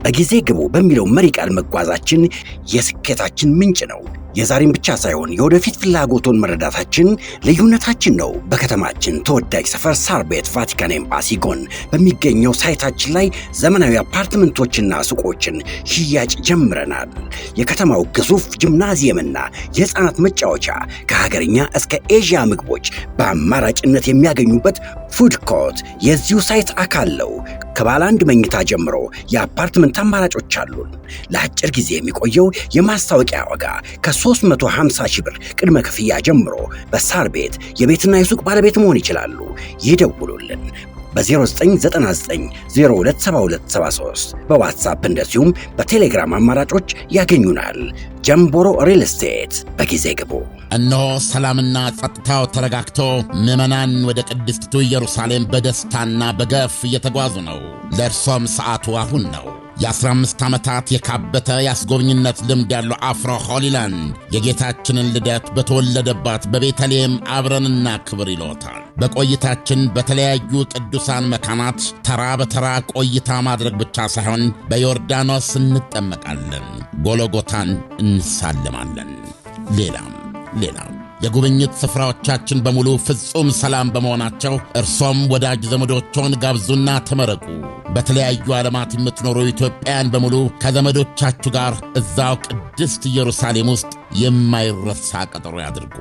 በጊዜ ግቡ በሚለው መሪ ቃል መጓዛችን የስኬታችን ምንጭ ነው። የዛሬን ብቻ ሳይሆን የወደፊት ፍላጎቶን መረዳታችን ልዩነታችን ነው። በከተማችን ተወዳጅ ሰፈር ሳር ቤት ቫቲካን ኤምባሲ ጎን በሚገኘው ሳይታችን ላይ ዘመናዊ አፓርትመንቶችና ሱቆችን ሽያጭ ጀምረናል። የከተማው ግዙፍ ጂምናዚየምና የህፃናት መጫወቻ ከሀገርኛ እስከ ኤዥያ ምግቦች በአማራጭነት የሚያገኙበት ፉድ ኮርት የዚሁ ሳይት አካል ነው። ከባለ አንድ መኝታ ጀምሮ የአፓርትመንት አማራጮች አሉን። ለአጭር ጊዜ የሚቆየው የማስታወቂያ ዋጋ ከ350 ሺህ ብር ቅድመ ክፍያ ጀምሮ በሳር ቤት የቤትና የሱቅ ባለቤት መሆን ይችላሉ። ይደውሉልን በ0999027273 በዋትሳፕ እንደዚሁም በቴሌግራም አማራጮች ያገኙናል። ጀምቦሮ ሪል ስቴት በጊዜ ግቡ። እነሆ ሰላምና ጸጥታው ተረጋግቶ ምዕመናን ወደ ቅድስቲቱ ኢየሩሳሌም በደስታና በገፍ እየተጓዙ ነው። ለእርሶም ሰዓቱ አሁን ነው። የ15 ዓመታት የካበተ የአስጎብኝነት ልምድ ያለው አፍሮ ሆሊላንድ የጌታችንን ልደት በተወለደባት በቤተልሔም አብረንና ክብር ይሎታል። በቆይታችን በተለያዩ ቅዱሳን መካናት ተራ በተራ ቆይታ ማድረግ ብቻ ሳይሆን በዮርዳኖስ እንጠመቃለን፣ ጎሎጎታን እንሳለማለን። ሌላም የጉብኝት ስፍራዎቻችን በሙሉ ፍጹም ሰላም በመሆናቸው እርሶም ወዳጅ ዘመዶችዎን ጋብዙና ተመረቁ። በተለያዩ ዓለማት የምትኖሩ ኢትዮጵያውያን በሙሉ ከዘመዶቻችሁ ጋር እዛው ቅድስት ኢየሩሳሌም ውስጥ የማይረሳ ቀጠሮ ያድርጉ።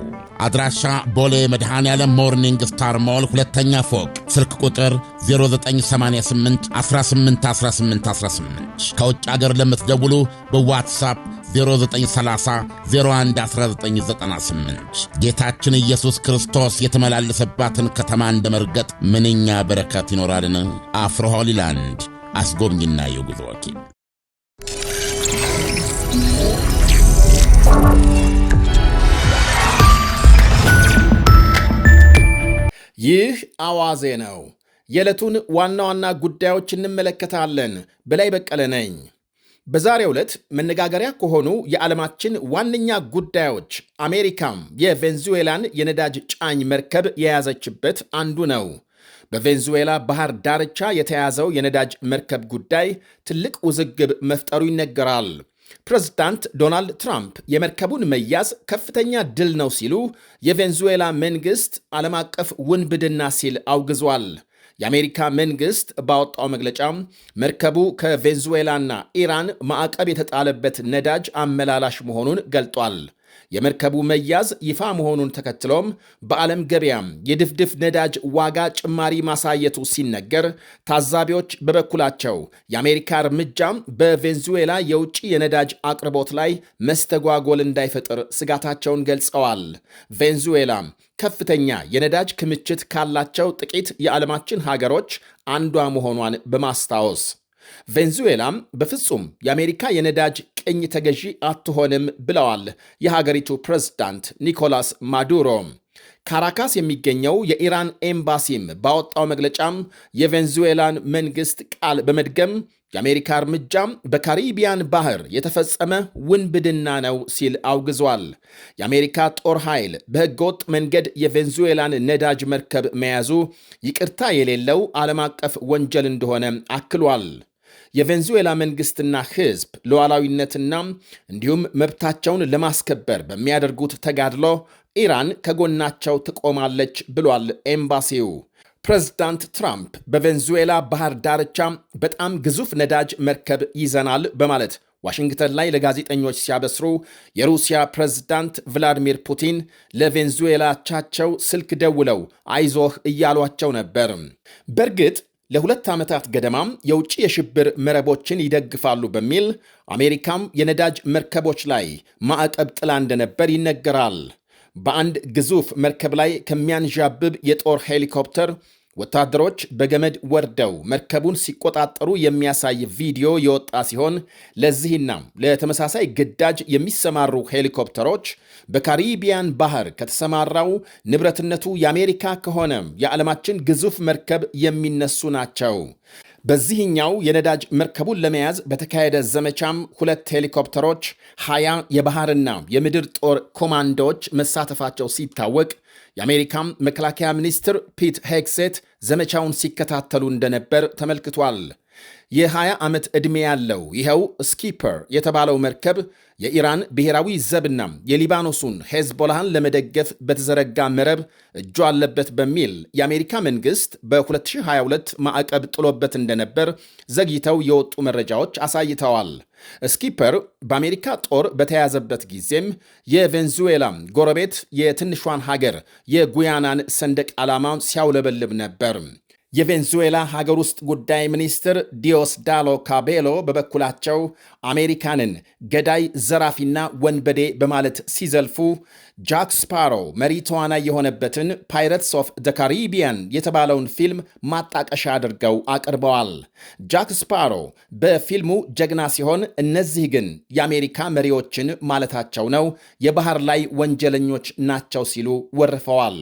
አድራሻ ቦሌ መድኃኔዓለም ሞርኒንግ ስታር ሞል ሁለተኛ ፎቅ፣ ስልክ ቁጥር 0988 181818። ከውጭ አገር ለምትደውሉ በዋትሳፕ 0930 011998። ጌታችን ኢየሱስ ክርስቶስ የተመላለሰባትን ከተማ እንደመርገጥ ምንኛ በረከት ይኖራልን! አፍሮ ሆሊላንድ አስጎብኝና የጉዞ ወኪል። ይህ አዋዜ ነው። የዕለቱን ዋና ዋና ጉዳዮች እንመለከታለን። በላይ በቀለ ነኝ። በዛሬው ዕለት መነጋገሪያ ከሆኑ የዓለማችን ዋነኛ ጉዳዮች አሜሪካም የቬንዙዌላን የነዳጅ ጫኝ መርከብ የያዘችበት አንዱ ነው። በቬንዙዌላ ባህር ዳርቻ የተያዘው የነዳጅ መርከብ ጉዳይ ትልቅ ውዝግብ መፍጠሩ ይነገራል። ፕሬዝዳንት ዶናልድ ትራምፕ የመርከቡን መያዝ ከፍተኛ ድል ነው ሲሉ፣ የቬንዙዌላ መንግሥት ዓለም አቀፍ ውንብድና ሲል አውግዟል። የአሜሪካ መንግሥት ባወጣው መግለጫ መርከቡ ከቬንዙዌላና ኢራን ማዕቀብ የተጣለበት ነዳጅ አመላላሽ መሆኑን ገልጧል። የመርከቡ መያዝ ይፋ መሆኑን ተከትሎም በዓለም ገበያም የድፍድፍ ነዳጅ ዋጋ ጭማሪ ማሳየቱ ሲነገር፣ ታዛቢዎች በበኩላቸው የአሜሪካ እርምጃ በቬንዙዌላ የውጭ የነዳጅ አቅርቦት ላይ መስተጓጎል እንዳይፈጥር ስጋታቸውን ገልጸዋል። ቬንዙዌላ ከፍተኛ የነዳጅ ክምችት ካላቸው ጥቂት የዓለማችን ሀገሮች አንዷ መሆኗን በማስታወስ ቬንዙዌላም በፍጹም የአሜሪካ የነዳጅ ቅኝ ተገዢ አትሆንም ብለዋል የሀገሪቱ ፕሬዝዳንት ኒኮላስ ማዱሮ። ካራካስ የሚገኘው የኢራን ኤምባሲም ባወጣው መግለጫም የቬንዙዌላን መንግሥት ቃል በመድገም የአሜሪካ እርምጃም በካሪቢያን ባህር የተፈጸመ ውንብድና ነው ሲል አውግዟል። የአሜሪካ ጦር ኃይል በሕገወጥ መንገድ የቬንዙዌላን ነዳጅ መርከብ መያዙ ይቅርታ የሌለው ዓለም አቀፍ ወንጀል እንደሆነ አክሏል። የቬንዙዌላ መንግሥትና ሕዝብ ሉዓላዊነትና እንዲሁም መብታቸውን ለማስከበር በሚያደርጉት ተጋድሎ ኢራን ከጎናቸው ትቆማለች ብሏል ኤምባሲው። ፕሬዝዳንት ትራምፕ በቬንዙዌላ ባህር ዳርቻ በጣም ግዙፍ ነዳጅ መርከብ ይዘናል በማለት ዋሽንግተን ላይ ለጋዜጠኞች ሲያበስሩ፣ የሩሲያ ፕሬዝዳንት ቭላዲሚር ፑቲን ለቬንዙዌላቻቸው ስልክ ደውለው አይዞህ እያሏቸው ነበር። በእርግጥ ለ2 ዓመታት ገደማም የውጭ የሽብር መረቦችን ይደግፋሉ በሚል አሜሪካም የነዳጅ መርከቦች ላይ ማዕቀብ ጥላ እንደነበር ይነገራል። በአንድ ግዙፍ መርከብ ላይ ከሚያንዣብብ የጦር ሄሊኮፕተር ወታደሮች በገመድ ወርደው መርከቡን ሲቆጣጠሩ የሚያሳይ ቪዲዮ የወጣ ሲሆን፣ ለዚህና ለተመሳሳይ ግዳጅ የሚሰማሩ ሄሊኮፕተሮች በካሪቢያን ባህር ከተሰማራው ንብረትነቱ የአሜሪካ ከሆነ የዓለማችን ግዙፍ መርከብ የሚነሱ ናቸው። በዚህኛው የነዳጅ መርከቡን ለመያዝ በተካሄደ ዘመቻም 2 ሄሊኮፕተሮች፣ 20 የባህርና የምድር ጦር ኮማንዶዎች መሳተፋቸው ሲታወቅ፣ የአሜሪካም መከላከያ ሚኒስትር ፒት ሄግሴት ዘመቻውን ሲከታተሉ እንደነበር ተመልክቷል። የ20 ዓመት ዕድሜ ያለው ይኸው ስኪፐር የተባለው መርከብ የኢራን ብሔራዊ ዘብና የሊባኖሱን ሄዝቦላህን ለመደገፍ በተዘረጋ መረብ እጁ አለበት በሚል የአሜሪካ መንግሥት በ2022 ማዕቀብ ጥሎበት እንደነበር ዘግይተው የወጡ መረጃዎች አሳይተዋል። ስኪፐር በአሜሪካ ጦር በተያዘበት ጊዜም የቬንዙዌላ ጎረቤት የትንሿን ሀገር የጉያናን ሰንደቅ ዓላማ ሲያውለበልብ ነበር። የቬንዙዌላ ሀገር ውስጥ ጉዳይ ሚኒስትር ዲዮስዳሎ ካቤሎ በበኩላቸው አሜሪካንን ገዳይ፣ ዘራፊና ወንበዴ በማለት ሲዘልፉ ጃክ ስፓሮ መሪ ተዋናይ የሆነበትን ፓይረትስ ኦፍ ደ ካሪቢያን የተባለውን ፊልም ማጣቀሻ አድርገው አቅርበዋል። ጃክ ስፓሮ በፊልሙ ጀግና ሲሆን፣ እነዚህ ግን የአሜሪካ መሪዎችን ማለታቸው ነው የባህር ላይ ወንጀለኞች ናቸው ሲሉ ወርፈዋል።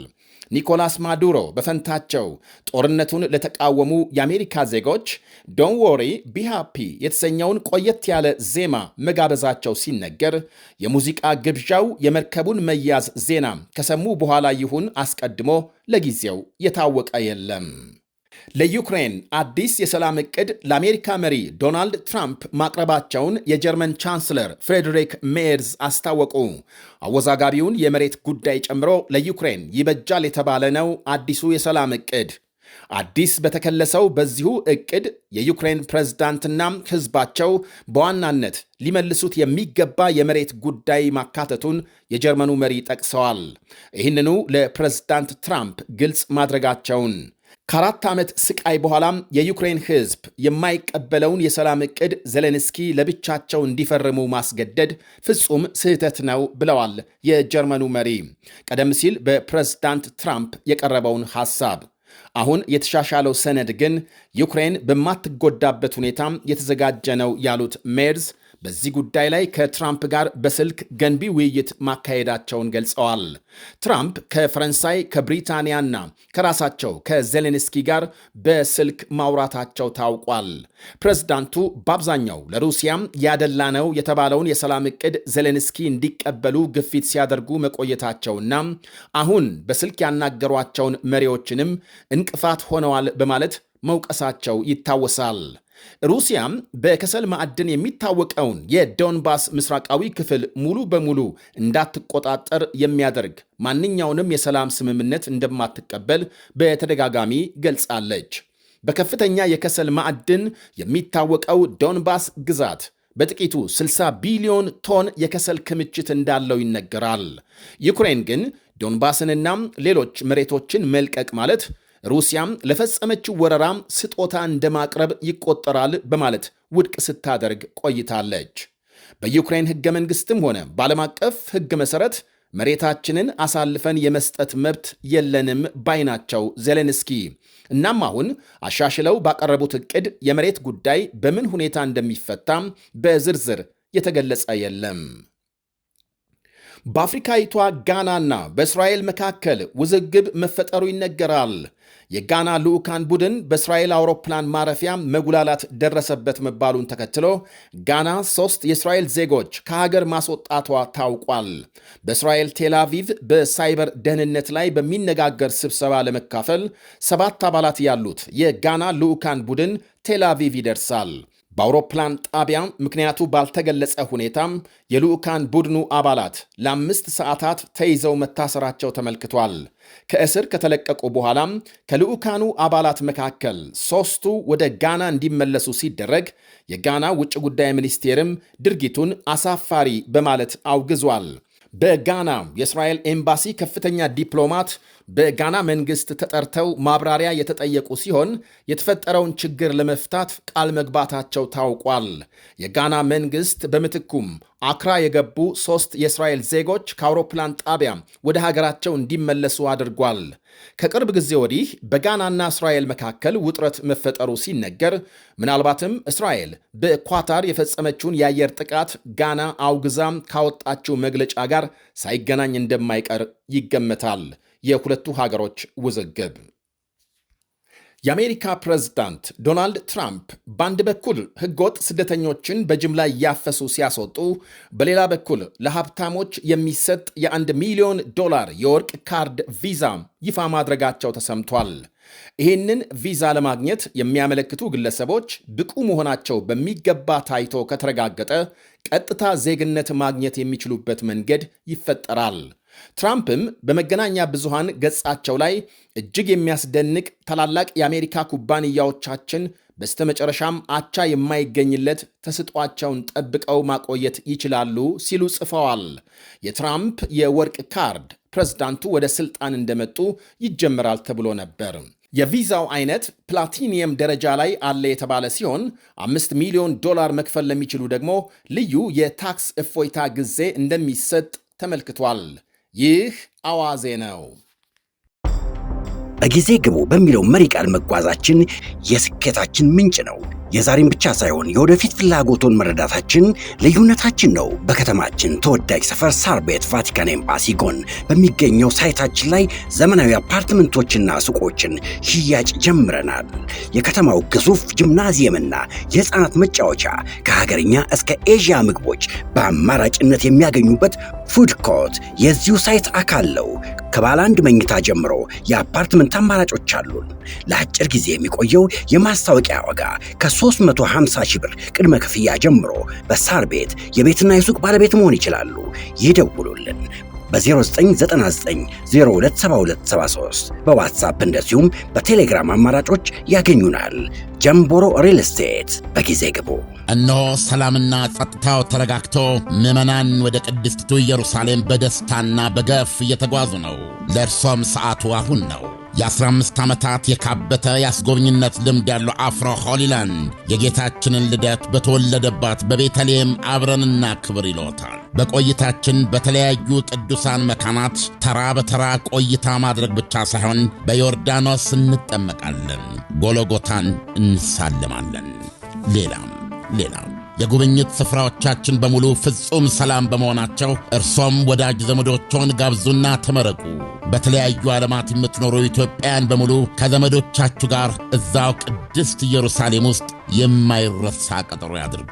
ኒኮላስ ማዱሮ በፈንታቸው ጦርነቱን ለተቃወሙ የአሜሪካ ዜጎች ዶን ወሪ ቢሃፒ የተሰኘውን ቆየት ያለ ዜማ መጋበዛቸው ሲነገር የሙዚቃ ግብዣው የመርከቡን መያዝ ዜና ከሰሙ በኋላ ይሁን አስቀድሞ ለጊዜው የታወቀ የለም። ለዩክሬን አዲስ የሰላም ዕቅድ ለአሜሪካ መሪ ዶናልድ ትራምፕ ማቅረባቸውን የጀርመን ቻንስለር ፍሬድሪክ ሜርዝ አስታወቁ። አወዛጋቢውን የመሬት ጉዳይ ጨምሮ ለዩክሬን ይበጃል የተባለ ነው አዲሱ የሰላም ዕቅድ። አዲስ በተከለሰው በዚሁ ዕቅድ የዩክሬን ፕሬዝዳንትና ሕዝባቸው በዋናነት ሊመልሱት የሚገባ የመሬት ጉዳይ ማካተቱን የጀርመኑ መሪ ጠቅሰዋል። ይህንኑ ለፕሬዝዳንት ትራምፕ ግልጽ ማድረጋቸውን ከ4 ዓመት ስቃይ በኋላም የዩክሬን ሕዝብ የማይቀበለውን የሰላም ዕቅድ ዜሌንስኪ ለብቻቸው እንዲፈርሙ ማስገደድ ፍጹም ስህተት ነው ብለዋል የጀርመኑ መሪ ቀደም ሲል በፕሬዝዳንት ትራምፕ የቀረበውን ሐሳብ። አሁን የተሻሻለው ሰነድ ግን ዩክሬን በማትጎዳበት ሁኔታ የተዘጋጀ ነው ያሉት ሜርዝ በዚህ ጉዳይ ላይ ከትራምፕ ጋር በስልክ ገንቢ ውይይት ማካሄዳቸውን ገልጸዋል። ትራምፕ ከፈረንሳይ ከብሪታንያና ከራሳቸው ከዜሌንስኪ ጋር በስልክ ማውራታቸው ታውቋል። ፕሬዝዳንቱ በአብዛኛው ለሩሲያም ያደላ ነው የተባለውን የሰላም ዕቅድ ዜሌንስኪ እንዲቀበሉ ግፊት ሲያደርጉ መቆየታቸውና አሁን በስልክ ያናገሯቸውን መሪዎችንም እንቅፋት ሆነዋል በማለት መውቀሳቸው ይታወሳል። ሩሲያም በከሰል ማዕድን የሚታወቀውን የዶንባስ ምስራቃዊ ክፍል ሙሉ በሙሉ እንዳትቆጣጠር የሚያደርግ ማንኛውንም የሰላም ስምምነት እንደማትቀበል በተደጋጋሚ ገልጻለች። በከፍተኛ የከሰል ማዕድን የሚታወቀው ዶንባስ ግዛት በጥቂቱ 60 ቢሊዮን ቶን የከሰል ክምችት እንዳለው ይነገራል። ዩክሬን ግን ዶንባስንና ሌሎች መሬቶችን መልቀቅ ማለት ሩሲያም ለፈጸመችው ወረራ ስጦታ እንደማቅረብ ይቆጠራል በማለት ውድቅ ስታደርግ ቆይታለች። በዩክሬን ሕገ መንግሥትም ሆነ በዓለም አቀፍ ሕግ መሠረት መሬታችንን አሳልፈን የመስጠት መብት የለንም ባይ ናቸው ዜሌንስኪ። እናም አሁን አሻሽለው ባቀረቡት ዕቅድ የመሬት ጉዳይ በምን ሁኔታ እንደሚፈታም በዝርዝር የተገለጸ የለም። በአፍሪካዊቷ ጋናና በእስራኤል መካከል ውዝግብ መፈጠሩ ይነገራል። የጋና ልዑካን ቡድን በእስራኤል አውሮፕላን ማረፊያ መጉላላት ደረሰበት መባሉን ተከትሎ ጋና 3 የእስራኤል ዜጎች ከሀገር ማስወጣቷ ታውቋል። በእስራኤል ቴል አቪቭ በሳይበር ደህንነት ላይ በሚነጋገር ስብሰባ ለመካፈል 7 አባላት ያሉት የጋና ልዑካን ቡድን ቴል አቪቭ ይደርሳል። በአውሮፕላን ጣቢያ ምክንያቱ ባልተገለጸ ሁኔታም የልዑካን ቡድኑ አባላት ለ5 ሰዓታት ተይዘው መታሰራቸው ተመልክቷል። ከእስር ከተለቀቁ በኋላም ከልዑካኑ አባላት መካከል 3ቱ ወደ ጋና እንዲመለሱ ሲደረግ የጋና ውጭ ጉዳይ ሚኒስቴርም ድርጊቱን አሳፋሪ በማለት አውግዟል። በጋና የእስራኤል ኤምባሲ ከፍተኛ ዲፕሎማት በጋና መንግሥት ተጠርተው ማብራሪያ የተጠየቁ ሲሆን የተፈጠረውን ችግር ለመፍታት ቃል መግባታቸው ታውቋል። የጋና መንግሥት በምትኩም አክራ የገቡ 3 የእስራኤል ዜጎች ከአውሮፕላን ጣቢያ ወደ ሀገራቸው እንዲመለሱ አድርጓል። ከቅርብ ጊዜ ወዲህ በጋናና እስራኤል መካከል ውጥረት መፈጠሩ ሲነገር ምናልባትም እስራኤል በኳታር የፈጸመችውን የአየር ጥቃት ጋና አውግዛም ካወጣችው መግለጫ ጋር ሳይገናኝ እንደማይቀር ይገመታል። የሁለቱ ሀገሮች ውዝግብ የአሜሪካ ፕሬዝዳንት ዶናልድ ትራምፕ በአንድ በኩል ሕገወጥ ስደተኞችን በጅምላ እያፈሱ ሲያስወጡ፣ በሌላ በኩል ለሀብታሞች የሚሰጥ $1 ሚሊዮን የወርቅ ካርድ ቪዛ ይፋ ማድረጋቸው ተሰምቷል። ይህንን ቪዛ ለማግኘት የሚያመለክቱ ግለሰቦች ብቁ መሆናቸው በሚገባ ታይቶ ከተረጋገጠ ቀጥታ ዜግነት ማግኘት የሚችሉበት መንገድ ይፈጠራል። ትራምፕም በመገናኛ ብዙሃን ገጻቸው ላይ እጅግ የሚያስደንቅ ታላላቅ የአሜሪካ ኩባንያዎቻችን በስተመጨረሻም አቻ የማይገኝለት ተሰጧቸውን ጠብቀው ማቆየት ይችላሉ ሲሉ ጽፈዋል። የትራምፕ የወርቅ ካርድ ፕሬዝዳንቱ ወደ ስልጣን እንደመጡ ይጀምራል ተብሎ ነበር። የቪዛው አይነት ፕላቲኒየም ደረጃ ላይ አለ የተባለ ሲሆን $5 ሚሊዮን መክፈል ለሚችሉ ደግሞ ልዩ የታክስ እፎይታ ጊዜ እንደሚሰጥ ተመልክቷል። ይህ አዋዜ ነው። በጊዜ ግቡ በሚለው መሪ ቃል መጓዛችን የስኬታችን ምንጭ ነው። የዛሬን ብቻ ሳይሆን የወደፊት ፍላጎቶን መረዳታችን ልዩነታችን ነው። በከተማችን ተወዳጅ ሰፈር ሳር ቤት ቫቲካን ኤምባሲ ጎን በሚገኘው ሳይታችን ላይ ዘመናዊ አፓርትመንቶችና ሱቆችን ሽያጭ ጀምረናል። የከተማው ግዙፍ ጂምናዚየምና የሕፃናት መጫወቻ ከሀገርኛ እስከ ኤዥያ ምግቦች በአማራጭነት የሚያገኙበት ፉድ ኮርት የዚሁ ሳይት አካል ነው። ከባለ አንድ መኝታ ጀምሮ የአፓርትመንት አማራጮች አሉን። ለአጭር ጊዜ የሚቆየው የማስታወቂያ ዋጋ ከ350 ሺህ ብር ቅድመ ክፍያ ጀምሮ በሳር ቤት የቤትና የሱቅ ባለቤት መሆን ይችላሉ። ይደውሉልን በ0999027273 በዋትሳፕ እንደዚሁም በቴሌግራም አማራጮች ያገኙናል። ጀምቦሮ ሪል ስቴት። በጊዜ ግቡ። እነሆ ሰላምና ጸጥታው ተረጋግቶ ምዕመናን ወደ ቅድስቲቱ ኢየሩሳሌም በደስታና በገፍ እየተጓዙ ነው። ለእርሶም ሰዓቱ አሁን ነው። የ15 ዓመታት የካበተ የአስጎብኝነት ልምድ ያለው አፍሮ ሆሊላንድ የጌታችንን ልደት በተወለደባት በቤተልሔም አብረንና ክብር ይሎታል። በቆይታችን በተለያዩ ቅዱሳን መካናት ተራ በተራ ቆይታ ማድረግ ብቻ ሳይሆን በዮርዳኖስ እንጠመቃለን፣ ጎሎጎታን እንሳለማለን። ሌላም የጉብኝት ስፍራዎቻችን በሙሉ ፍጹም ሰላም በመሆናቸው እርሶም ወዳጅ ዘመዶችዎን ጋብዙና ተመረቁ። በተለያዩ ዓለማት የምትኖሩ ኢትዮጵያውያን በሙሉ ከዘመዶቻችሁ ጋር እዛው ቅድስት ኢየሩሳሌም ውስጥ የማይረሳ ቀጠሮ ያድርጉ።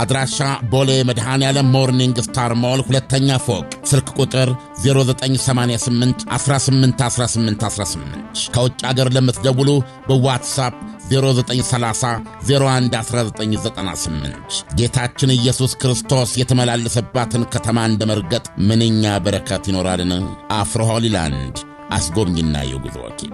አድራሻ ቦሌ መድኃኔዓለም ሞርኒንግ ስታር ሞል ሁለተኛ ፎቅ፣ ስልክ ቁጥር 0988 181818። ከውጭ አገር ለምትደውሉ በዋትሳፕ 0930 011998። ጌታችን ኢየሱስ ክርስቶስ የተመላለሰባትን ከተማ እንደ መርገጥ ምንኛ በረከት ይኖራልን! አፍሮ ሆሊላንድ አስጎብኝና የጉዞ ወኪል